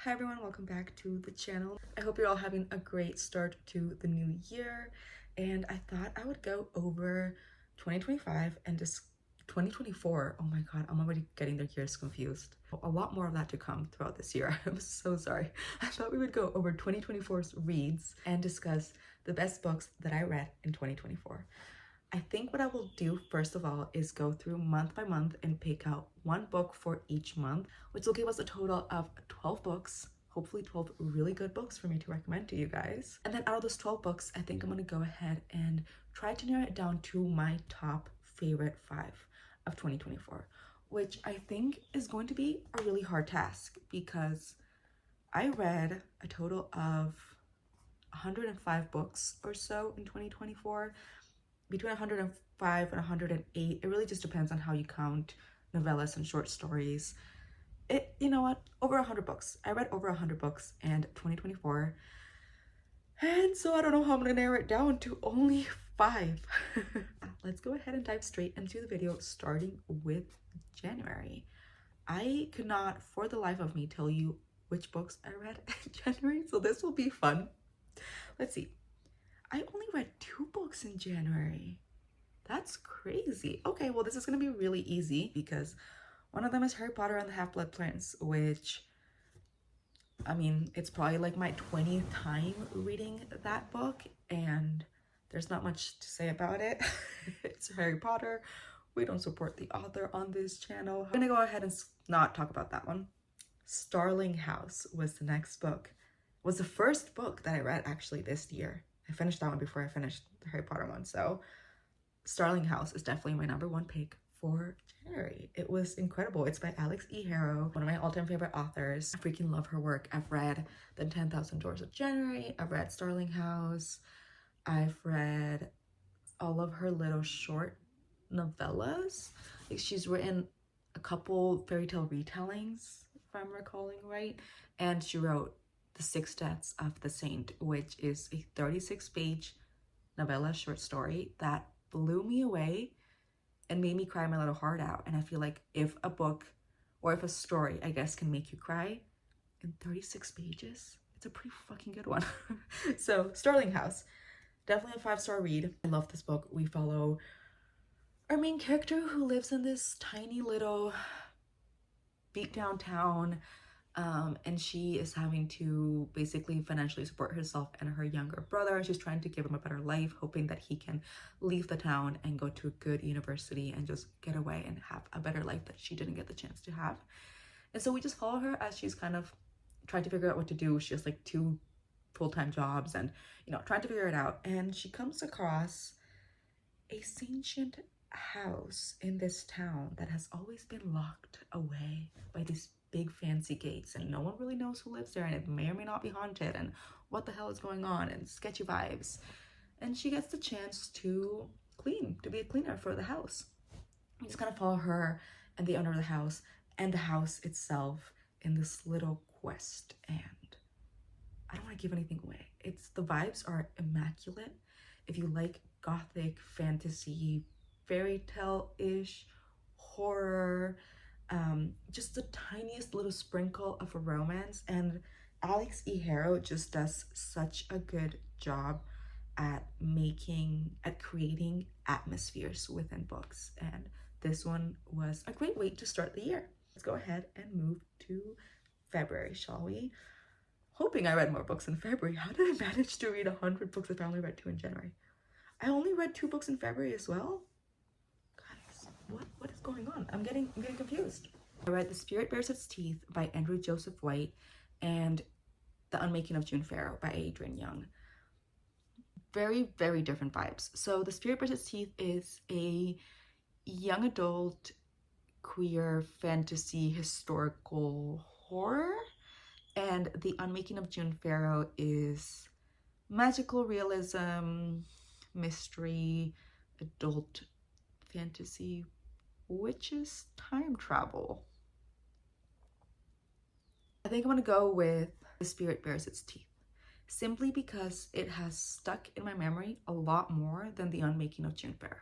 Hi everyone, welcome back to the channel. I hope you're all having a great start to the new year, and I thought I would go over 2025 and just 2024. Oh my god, I'm already getting their years confused. A lot more of that to come throughout this year. I'm so sorry. I thought we would go over 2024's reads and discuss the best books that I read in 2024. I think what I will do first of all is go through month by month and pick out one book for each month, which will give us a total of 12 books, hopefully 12 really good books for me to recommend to you guys. And then out of those 12 books, I think I'm going to go ahead and try to narrow it down to my top favorite 5 of 2024, which I think is going to be a really hard task because I read a total of 105 books or so in 2024. Between 105 and 108. It really just depends on how you count novellas and short stories. You know what? Over 100 books. I read over 100 books in 2024. And so I don't know how I'm gonna narrow it down to only 5. Let's go ahead and dive straight into the video, starting with January. I could not, for the life of me, tell you which books I read in January, so this will be fun. Let's see. I only read 2 books in January. That's crazy. Okay, well, this is going to be really easy because one of them is Harry Potter and the Half-Blood Prince, which, I mean, it's probably like my 20th time reading that book, and there's not much to say about it. It's Harry Potter. We don't support the author on this channel. I'm going to go ahead and not talk about that one. Starling House was the next book. It was the first book that I read actually this year. I finished that one before I finished the Harry Potter one. So Starling House is definitely my #1 pick for January. It was incredible. It's by Alix E. Harrow, one of my all-time favorite authors. I freaking love her work. I've read The 10,000 Doors of January. I've read Starling House. I've read all of her little short novellas. Like, she's written a couple fairy tale retellings, if I'm recalling right. And she wrote The Six Deaths of the Saint, which is a 36-page novella short story that blew me away and made me cry my little heart out. And I feel like if a book, or if a story, I guess, can make you cry in 36 pages, it's a pretty fucking good one. So Starling House, definitely a 5-star read. I love this book. We follow our main character who lives in this tiny little beat down town, and she is having to basically financially support herself and her younger brother. She's trying to give him a better life, hoping that he can leave the town and go to a good university and just get away and have a better life that she didn't get the chance to have. And so we just follow her as she's kind of trying to figure out what to do. She has like 2 full-time jobs and, you know, trying to figure it out. And she comes across a ancient house in this town that has always been locked away by these big fancy gates, and no one really knows who lives there, and it may or may not be haunted, and what the hell is going on, and sketchy vibes. And she gets the chance to be a cleaner for the house. We just kind of follow her and the owner of the house and the house itself in this little quest. And I don't want to give anything away. The vibes are immaculate. If you like gothic fantasy, fairy tale-ish horror, just the tiniest little sprinkle of a romance, and Alix E. Harrow just does such a good job at creating atmospheres within books, and this one was a great way to start the year. Let's go ahead and move to February, shall we? Hoping I read more books in February. How did I manage to read 100 books if I only read 2 in January? I only read 2 books in February as well? Guys, what is going on? I'm getting confused. I read The Spirit Bears Its Teeth by Andrew Joseph White and The Unmaking of June Farrow by Adrienne Young. Very, very different vibes. So The Spirit Bears Its Teeth is a young adult queer fantasy historical horror, and The Unmaking of June Farrow is magical realism, mystery, adult fantasy, witches, time travel. I think I'm gonna go with The Spirit Bears Its Teeth, simply because it has stuck in my memory a lot more than The Unmaking of June Farrow.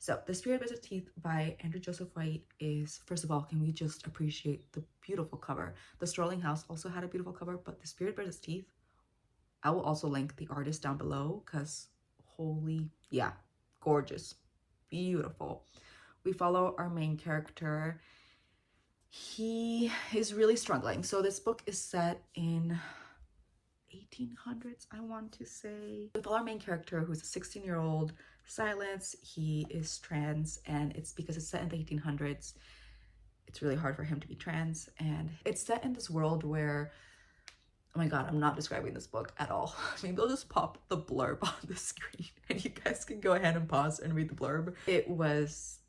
So The Spirit Bears Its Teeth by Andrew Joseph White is, first of all, can we just appreciate the beautiful cover? The Strolling House also had a beautiful cover, but The Spirit Bears Its Teeth, I will also link the artist down below because holy, yeah, gorgeous, beautiful. We follow our main character. He is really struggling. So this book is set in 1800s, I want to say. We follow our main character, who's a 16-year-old Silence. He is trans, and it's because it's set in the 1800s. It's really hard for him to be trans, and it's set in this world where, oh my god, I'm not describing this book at all. Maybe I'll just pop the blurb on the screen and you guys can go ahead and pause and read the blurb. It was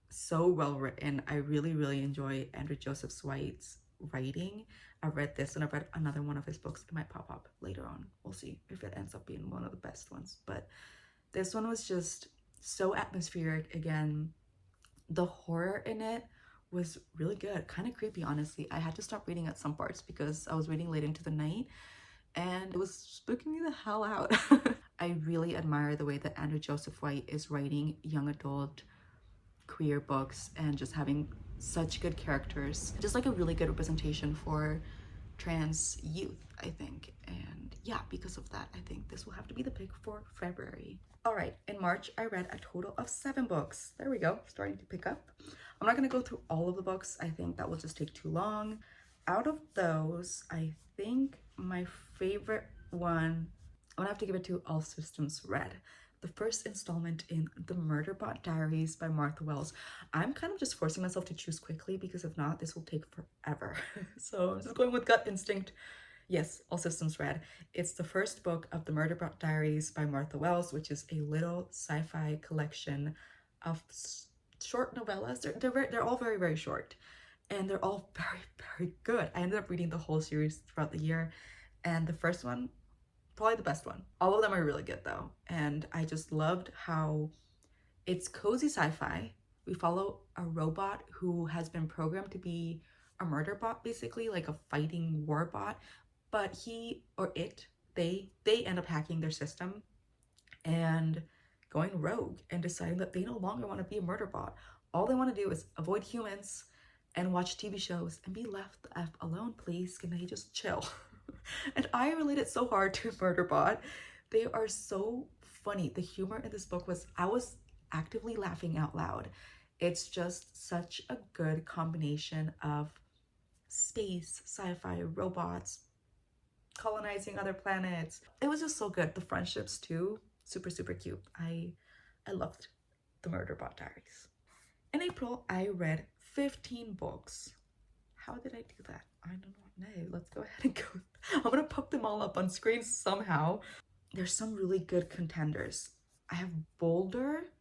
so well written. I really, really enjoy Andrew Joseph White's writing. I've read this and I've read another one of his books. It might pop up later on. We'll see if it ends up being one of the best ones. But this one was just so atmospheric. Again, the horror in it was really good. Kind of creepy, honestly. I had to stop reading at some parts because I was reading late into the night and it was spooking me the hell out. I really admire the way that Andrew Joseph White is writing young adult queer books and just having such good characters. Just like a really good representation for trans youth, I think. And yeah, because of that, I think this will have to be the pick for February. All right, in March, I read a total of 7 books. There we go, starting to pick up. I'm not gonna go through all of the books. I think that will just take too long. Out of those, I think my favorite one, I'm gonna have to give it to All Systems Red, the first installment in the Murderbot Diaries by Martha Wells. I'm kind of just forcing myself to choose quickly because if not, this will take forever. So I'm just going with gut instinct. Yes, All Systems Red. It's the first book of the Murderbot Diaries by Martha Wells, which is a little sci-fi collection of short novellas. They're all very, very short. And they're all very, very good. I ended up reading the whole series throughout the year. And the first one, probably the best one. All of them are really good though. And I just loved how it's cozy sci-fi. We follow a robot who has been programmed to be a murder bot, basically like a fighting war bot. But he or it, they end up hacking their system and going rogue and deciding that they no longer want to be a murder bot. All they want to do is avoid humans and watch TV shows and be left the F alone, please. Can they just chill? And I related so hard to Murderbot. They are so funny. The humor in this book was, I was actively laughing out loud. It's just such a good combination of space, sci-fi, robots, colonizing other planets. It was just so good. The friendships too, super, super cute. I loved the Murderbot Diaries. In April, I read 15 books. How did I do that? I do not know. Let's go ahead and go. I'm gonna pop them all up on screen somehow. There's some really good contenders. I have Boulder,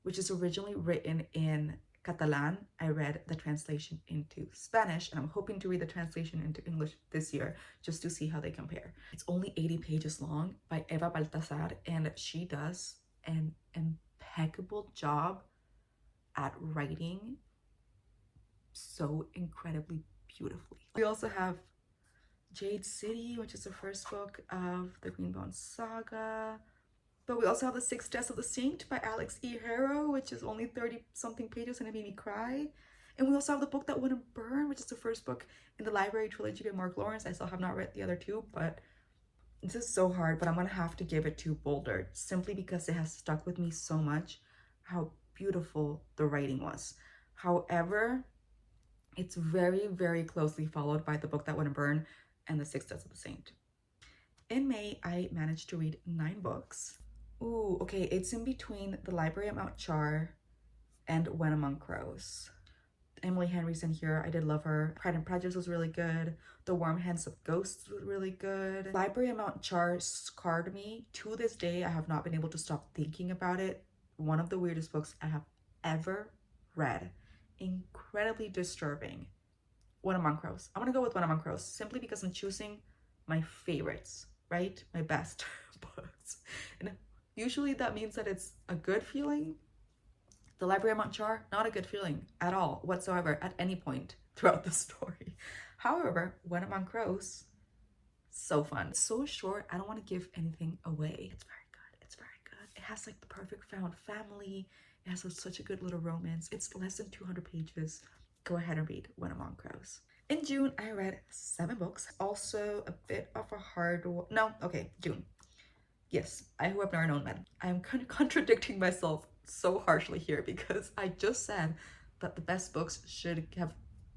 which is originally written in Catalan. I read the translation into Spanish, and I'm hoping to read the translation into English this year just to see how they compare. It's only 80 pages long by Eva Baltasar, and she does an impeccable job at writing so incredibly beautifully. We also have Jade City, which is the first book of the Greenbone Saga. But we also have The Six Deaths of the Saint by Alex E. Harrow, which is only 30-something pages and it made me cry. And we also have The Book That Wouldn't Burn, which is the first book in the Library trilogy by Mark Lawrence. I still have not read the other two, but this is so hard, but I'm gonna have to give it to Boulder simply because it has stuck with me so much how beautiful the writing was. However, it's very, very closely followed by The Book That Wouldn't Burn and The Six Deaths of the Saint. In May, I managed to read 9 books. Ooh, okay, it's in between The Library at Mount Char and When Among Crows. Emily Henry's in here. I did love her. Pride and Prejudice was really good. The Warm Hands of Ghosts was really good. Library at Mount Char scarred me. To this day, I have not been able to stop thinking about it. One of the weirdest books I have ever read. Incredibly disturbing. When Among Crows. I'm gonna go with When Among Crows simply because I'm choosing my favorites, right? My best books. And usually that means that it's a good feeling. The Library of Mount Char, not a good feeling at all, whatsoever, at any point throughout the story. However, When Among Crows, so fun. It's so short, I don't want to give anything away. It's very good, it's very good. It has like the perfect found family. It has such a good little romance. It's less than 200 pages. Go ahead and read When Among Crows. In June, I read 7 books. Also a bit of a hard one. No, okay, June. Yes, I Who Have Never Known Men. I'm contradicting myself so harshly here because I just said that the best books should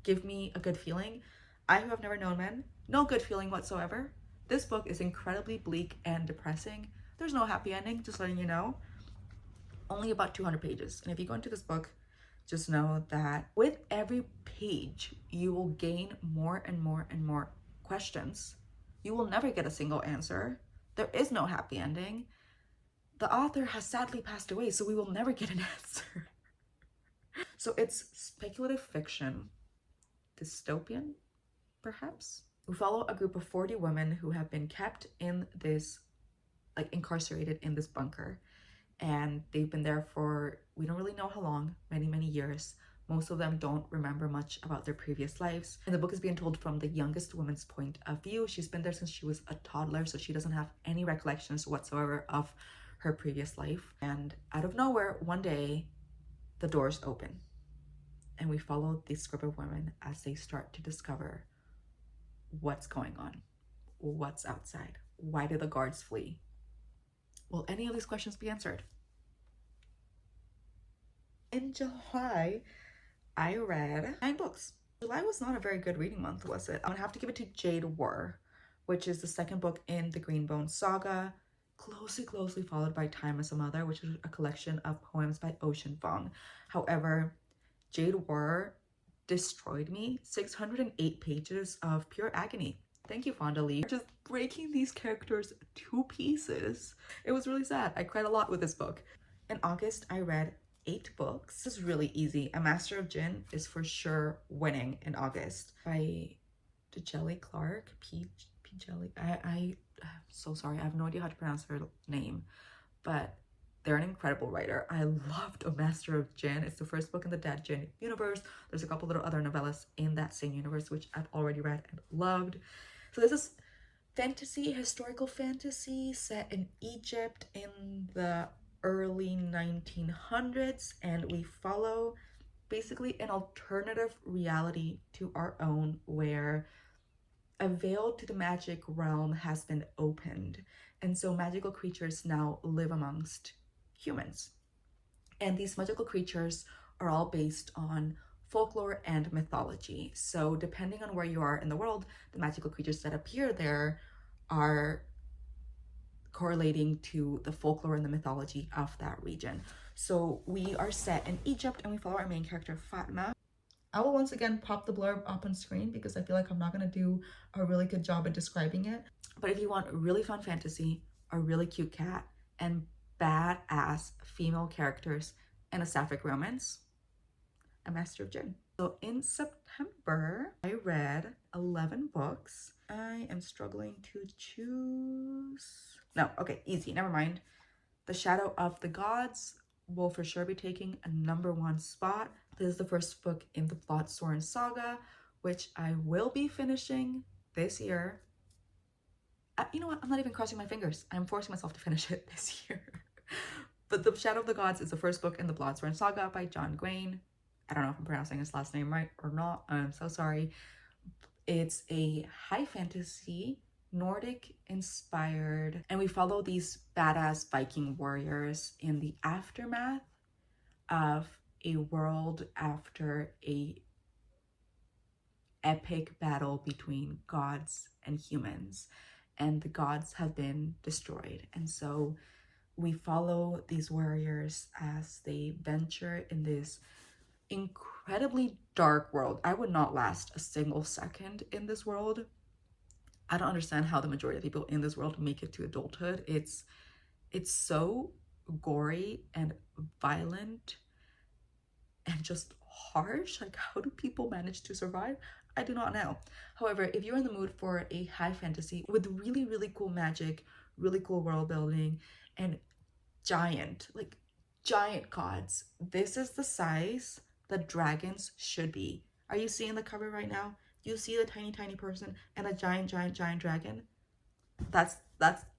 give me a good feeling. I Who Have Never Known Men, no good feeling whatsoever. This book is incredibly bleak and depressing. There's no happy ending, just letting you know. Only about 200 pages. And if you go into this book, just know that with every page, you will gain more and more and more questions. You will never get a single answer. There is no happy ending. The author has sadly passed away, so we will never get an answer. So it's speculative fiction, dystopian, perhaps? We follow a group of 40 women who have been kept in this, like incarcerated in this bunker. And they've been there for, we don't really know how long, many years. Most of them don't remember much about their previous lives. And the book is being told from the youngest woman's point of view. She's been there since she was a toddler, so she doesn't have any recollections whatsoever of her previous life. And out of nowhere, one day, the doors open. And we follow this group of women as they start to discover what's going on, what's outside, why did the guards flee? Will any of these questions be answered? In July, I read 9 books. July was not a very good reading month, was it? I'm gonna have to give it to Jade War, which is the second book in the Greenbone saga, closely followed by Time as a Mother, which is a collection of poems by Ocean Vuong. However, Jade War destroyed me. 608 pages of pure agony. Thank you, Fonda Lee, just breaking these characters to pieces. It was really sad. I cried a lot with this book. In August, I read 8 books. This is really easy. A Master of Jin is for sure winning in August by Djeli Clark. Djeli. I'm so sorry. I have no idea how to pronounce her name, but they're an incredible writer. I loved A Master of Jin. It's the first book in the Dad Jin universe. There's a couple little other novellas in that same universe, which I've already read and loved. So this is fantasy, historical fantasy set in Egypt in the early 1900s, and we follow basically an alternative reality to our own where a veil to the magic realm has been opened, and so magical creatures now live amongst humans. And these magical creatures are all based on folklore and mythology. So depending on where you are in the world, the magical creatures that appear there are correlating to the folklore and the mythology of that region. So we are set in Egypt and we follow our main character, Fatma. I will once again pop the blurb up on screen because I feel like I'm not going to do a really good job at describing it. But if you want really fun fantasy, a really cute cat, and badass female characters and a sapphic romance, A Master of Jin. So in September, I read 11 books. I am struggling to choose. No, okay, easy, never mind. The Shadow of the Gods will for sure be taking a #1 spot. This is the first book in the Bloodthorn saga, which I will be finishing this year. You know what? I'm not even crossing my fingers. I'm forcing myself to finish it this year. But The Shadow of the Gods is the first book in the Bloodthorn saga by John Green. I don't know if I'm pronouncing his last name right or not. I'm so sorry. It's a high fantasy, Nordic inspired, and we follow these badass Viking warriors in the aftermath of a world after a epic battle between gods and humans, and the gods have been destroyed. And so we follow these warriors as they venture in this incredibly dark world. I would not last a single second in this world. I don't understand how the majority of people in this world make it to adulthood. It's so gory and violent and just harsh. Like, how do people manage to survive? I do not know. However, if you're in the mood for a high fantasy with really cool magic, really cool world building, and giant gods, this is the size that dragons should be. Are you seeing the cover right now? You see the tiny person and a giant dragon? That's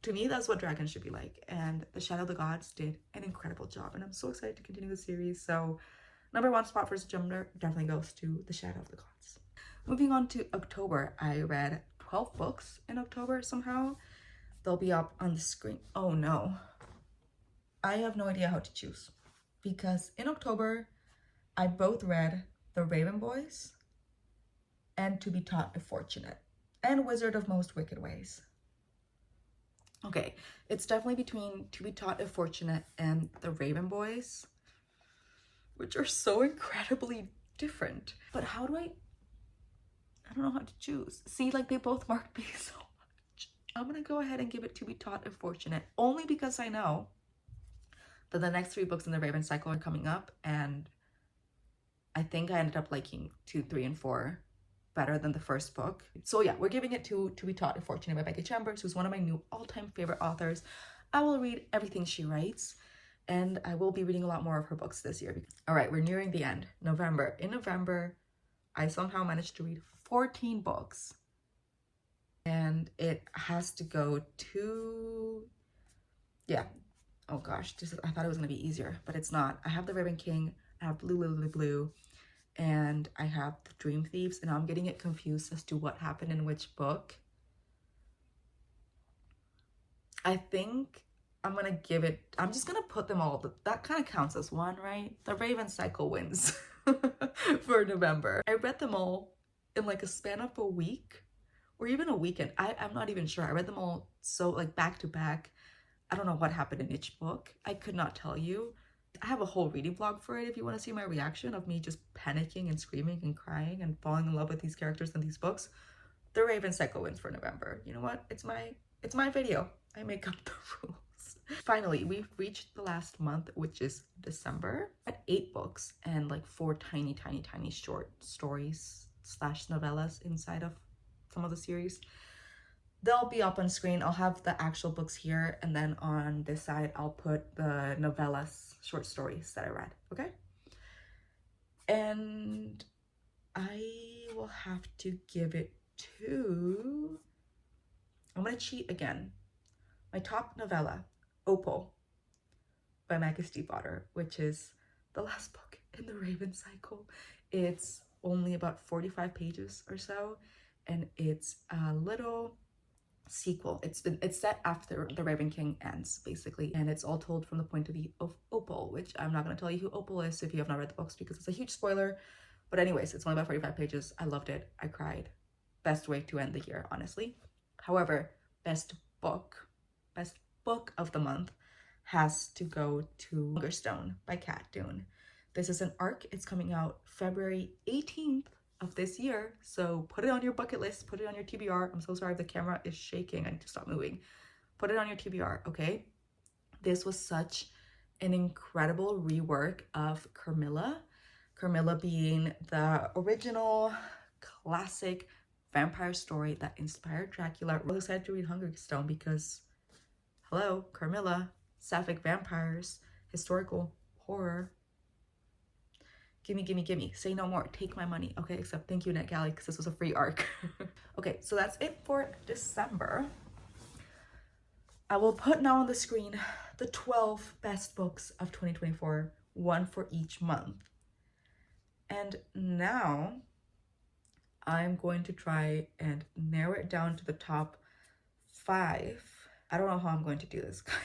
to me, that's what dragons should be like. And The Shadow of the Gods did an incredible job, and I'm so excited to continue the series. So #1 spot for September definitely goes to The Shadow of the Gods. Moving on to October, I read 12 books in October somehow. They'll be up on the screen. Oh no, I have no idea how to choose, because in October I both read The Raven Boys and To Be Taught If Fortunate and Wizard of Most Wicked Ways. Okay, it's definitely between To Be Taught If Fortunate and The Raven Boys, which are so incredibly different. But how do I don't know how to choose. See, like, they both marked me so much. I'm gonna go ahead and give it To Be Taught If Fortunate, only because I know that the next 3 books in the Raven cycle are coming up, and I think I ended up liking 2, 3, and 4 better than the first book. So yeah, we're giving it to Be Taught If Fortunate by Becky Chambers, who's one of my new all-time favorite authors. I will read everything she writes, and I will be reading a lot more of her books this year. All right, we're nearing the end. November. In November, I somehow managed to read 14 books, and it has to go to, yeah, oh gosh, I thought it was gonna be easier, but it's not. I have The Raven King, I have Blue Lily Blue, and I have The Dream Thieves, and I'm getting it confused as to what happened in which book. I think I'm gonna give it, I'm just gonna put them all, that kind of counts as one, right? The Raven cycle wins for November. I read them all in like a span of a week or even a weekend. I'm not even sure. I read them all so like back to back. I don't know what happened in each book. I could not tell you. I have a whole reading vlog for it if you want to see my reaction of me just panicking and screaming and crying and falling in love with these characters in these books. The Raven cycle wins for November. You know what? It's my video. I make up the rules. Finally, we've reached the last month, which is December. I had 8 books and like 4 tiny short stories / novellas inside of some of the series. They'll be up on screen. I'll have the actual books here, and then on this side I'll put the novellas, short stories that I read, okay? And I will have to give it to, I'm gonna cheat again. My top novella, Opal by Maggie Stiefvater, which is the last book in the Raven cycle. It's only about 45 pages or so, and it's a little sequel. It's set after The Raven King ends, basically, and it's all told from the point of view of Opal, which I'm not going to tell you who Opal is if you have not read the books, because it's a huge spoiler. But anyways, it's only about 45 pages. I loved it. I cried. Best way to end the year, honestly. However, best book of the month has to go to Hungerstone by Kat Dune. This is an arc. It's coming out February 18th of this year, so put it on your bucket list, put it on your TBR. I'm so sorry if the camera is shaking. I need to stop moving. Put it on your TBR, okay? This was such an incredible rework of Carmilla. Carmilla being the original classic vampire story that inspired Dracula. I'm really excited to read Hungerstone because, hello, Carmilla, sapphic vampires, historical horror. Gimme. Say no more. Take my money. Okay, except thank you, NetGalley, because this was a free arc. Okay, so that's it for December. I will put now on the screen the 12 best books of 2024, one for each month. And now I'm going to try and narrow it down to the top 5. I don't know how I'm going to do this, guys.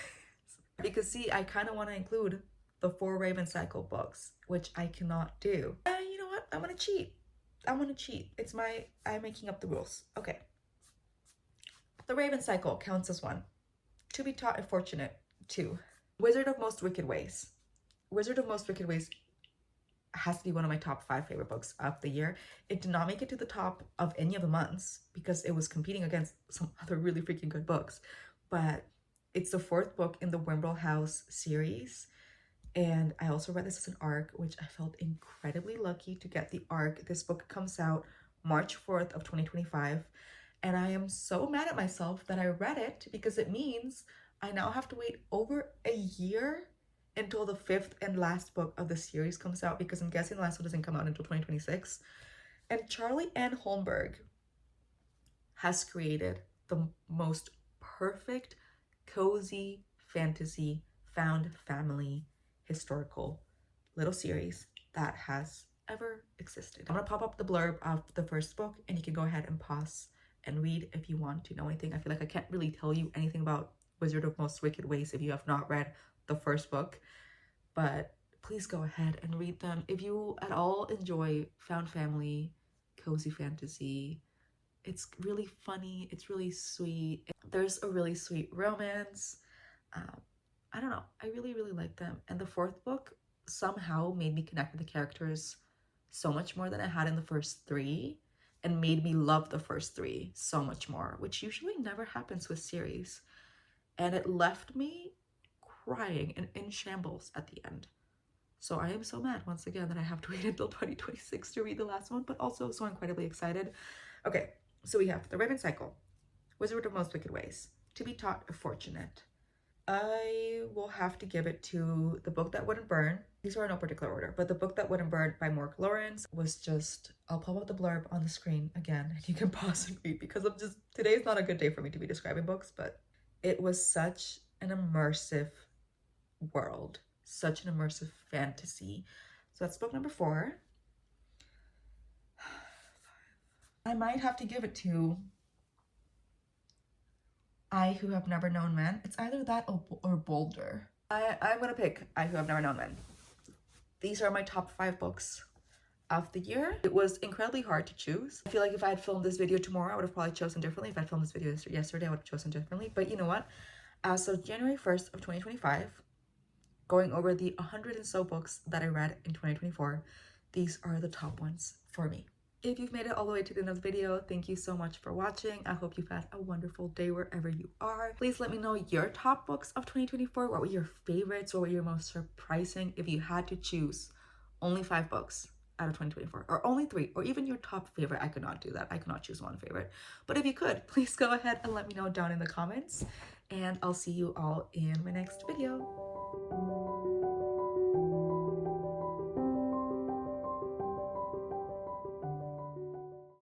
Because see, I kind of want to include the 4 Raven cycle books, which I cannot do. You know what? I'm gonna cheat. It's I'm making up the rules. Okay. The Raven cycle counts as 1. To Be Taught If Fortunate, 2. Wizard of Most Wicked Ways. Wizard of Most Wicked Ways has to be one of my top 5 favorite books of the year. It did not make it to the top of any of the months because it was competing against some other really freaking good books. But it's the 4th book in the Wimble House series. And I also read this as an arc, which I felt incredibly lucky to get the arc. This book comes out March 4th of 2025. And I am so mad at myself that I read it because it means I now have to wait over a year until the 5th and last book of the series comes out, because I'm guessing the last one doesn't come out until 2026. And Charlie Ann Holmberg has created the most perfect, cozy, fantasy, found family, historical little series that has ever existed. I'm gonna pop up the blurb of the first book and you can go ahead and pause and read if you want to know anything. I feel like I can't really tell you anything about Wizard of Most Wicked Ways if you have not read the first book, but please go ahead and read them. If you at all enjoy found family, cozy fantasy, it's really funny, it's really sweet. There's a really sweet romance. I don't know, I really like them. And the fourth book somehow made me connect with the characters so much more than I had in the first three, and made me love the first three so much more, which usually never happens with series. And it left me crying and in shambles at the end. So I am so mad once again that I have to wait until 2026 to read the last one, but also so incredibly excited. Okay, so we have The Raven Cycle, Wizard of Most Wicked Ways, To Be Taught Fortunate. I will have to give it to The Book That Wouldn't Burn. These are in no particular order, but The Book That Wouldn't Burn by Mork Lawrence was just, I'll pop out the blurb on the screen again and you can pause and read, because today's not a good day for me to be describing books, but it was such an immersive world, such an immersive fantasy. So that's book number 4. I might have to give it to I Who Have Never Known Men. It's either that or Boulder. I'm gonna pick I Who Have Never Known Men. These are my top 5 books of the year. It was incredibly hard to choose. I feel like if I had filmed this video tomorrow, I would have probably chosen differently. If I had filmed this video yesterday, I would have chosen differently. But you know what? As of January 1st of 2025, going over the 100 and so books that I read in 2024, these are the top ones for me. If you've made it all the way to the end of the video, thank you so much for watching. I hope you've had a wonderful day wherever you are. Please let me know your top books of 2024. What were your favorites? What were your most surprising? If you had to choose only 5 books out of 2024, or only 3, or even your top favorite, I could not do that. I could not choose one favorite. But if you could, please go ahead and let me know down in the comments. And I'll see you all in my next video.